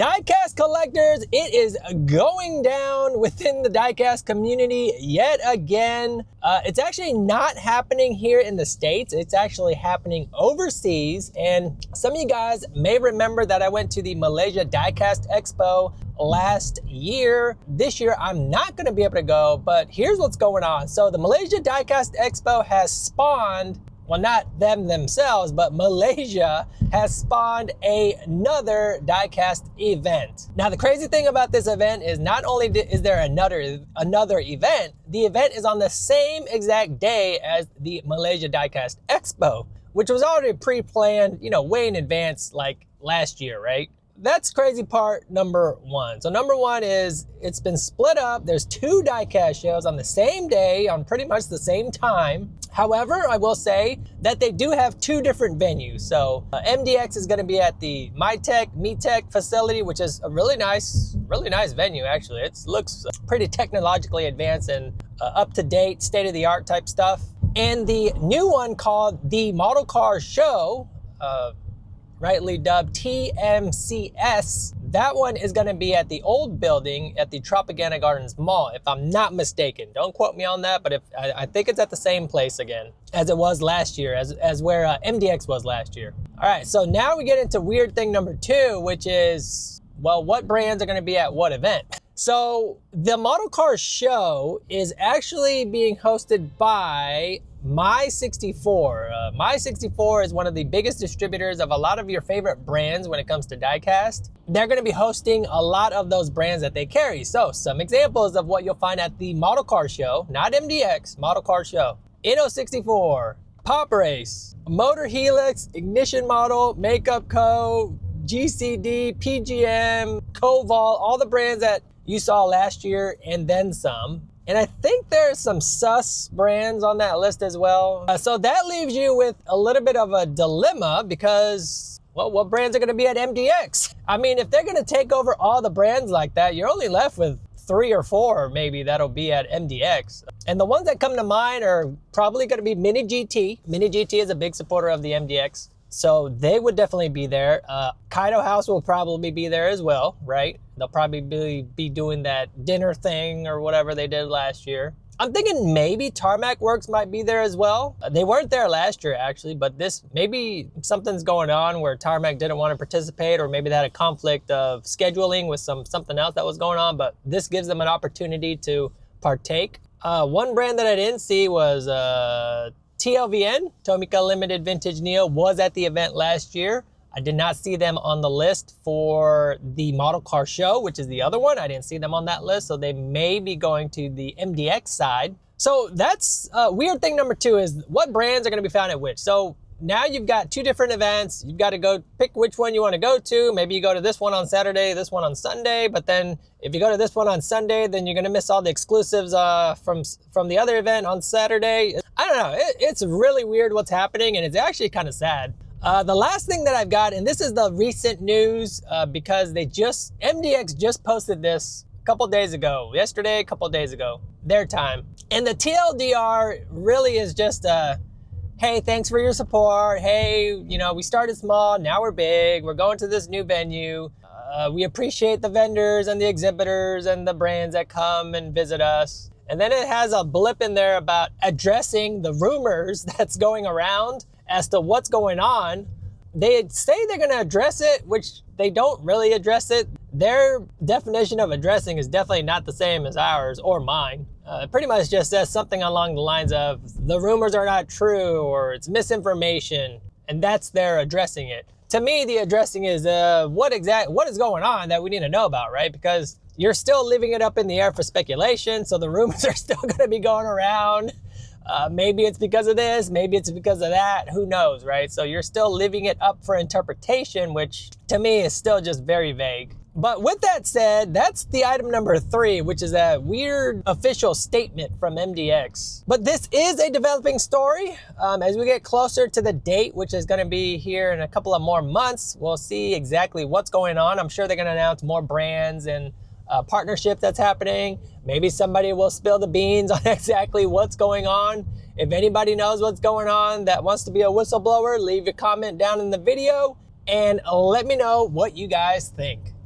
Diecast collectors, it is going down within the diecast community yet again. It's actually not happening here in the States. It's actually happening overseas. And some of you guys may remember that I went to the Malaysia Diecast Expo last year. This year, I'm not going to be able to go, but here's what's going on. So the Malaysia Diecast Expo has spawned, well, not them themselves, but Malaysia has spawned another diecast event. Now, the crazy thing about this event is not only is there another event, the event is on the same exact day as the Malaysia Diecast Expo, which was already pre-planned, way in advance, like last year, right? That's crazy part number one. So number one is it's been split up. There's two diecast shows on the same day, on pretty much the same time. However, I will say that they do have two different venues. So MDX is going to be at the MeTech facility, which is a really nice venue, actually. It looks pretty technologically advanced and up-to-date, state-of-the-art type stuff. And the new one called the Model Car Show, rightly dubbed TMCS, that one is going to be at the old building at the Tropicana Gardens Mall, if I'm not mistaken. Don't quote me on that, but if I think it's at the same place again as it was last year, as where MDX was last year. All right, so now we get into weird thing number two, which is, well, what brands are going to be at what event? So the Model Car Show is actually being hosted by My64. My64 is one of the biggest distributors of a lot of your favorite brands when it comes to diecast. They're going to be hosting a lot of those brands that they carry. So some examples of what you'll find at the Model Car Show, not MDX, Model Car Show. Inno64, Pop Race, Motor Helix, Ignition Model, Makeup Co., GCD, PGM, Koval, all the brands that you saw last year and then some. And I think there's some sus brands on that list as well. So that leaves you with a little bit of a dilemma because, well, what brands are going to be at MDX? I mean, if they're going to take over all the brands like that, you're only left with 3 or 4 maybe that'll be at MDX. And the ones that come to mind are probably going to be Mini GT. Mini GT is a big supporter of the MDX, so they would definitely be there. Kaido House will probably be there as well, right? They'll probably be doing that dinner thing or whatever they did last year. I'm thinking maybe Tarmac Works might be there as well. They weren't there last year, actually, but maybe something's going on where Tarmac didn't want to participate, or maybe they had a conflict of scheduling with something else that was going on, but this gives them an opportunity to partake. One brand that I didn't see was TLVN, Tomica Limited Vintage Neo, was at the event last year. I did not see them on the list for the Model Car Show, which is the other one. I didn't see them on that list, so they may be going to the MDX side. So that's weird thing number two is what brands are going to be found at which. So now you've got two different events. You've got to go pick which one you want to go to. Maybe you go to this one on Saturday, this one on Sunday, but then if you go to this one on Sunday, then you're going to miss all the exclusives from the other event on Saturday. I don't know. It's really weird what's happening, and it's actually kind of sad. The last thing that I've got, and this is the recent news because MDX just posted this a couple days ago, yesterday, a couple days ago, their time. And the TLDR really is just hey, thanks for your support. Hey, we started small, now we're big. We're going to this new venue. We appreciate the vendors and the exhibitors and the brands that come and visit us. And then it has a blip in there about addressing the rumors that's going around as to what's going on. They say they're going to address it, which they don't really address it. Their definition of addressing is definitely not the same as ours or mine. It pretty much just says something along the lines of the rumors are not true or it's misinformation, and that's their addressing it. To me, the addressing is what is going on that we need to know about, right? Because you're still leaving it up in the air for speculation, so the rumors are still going to be going around. Maybe it's because of this, maybe it's because of that, who knows, right? So you're still leaving it up for interpretation, which to me is still just very vague. But with that said, that's the item number 3, which is a weird official statement from MDX. But this is a developing story. As we get closer to the date, which is going to be here in a couple of more months, we'll see exactly what's going on. I'm sure they're going to announce more brands and partnership that's happening. Maybe somebody will spill the beans on exactly what's going on. If anybody knows what's going on that wants to be a whistleblower, leave a comment down in the video and let me know what you guys think.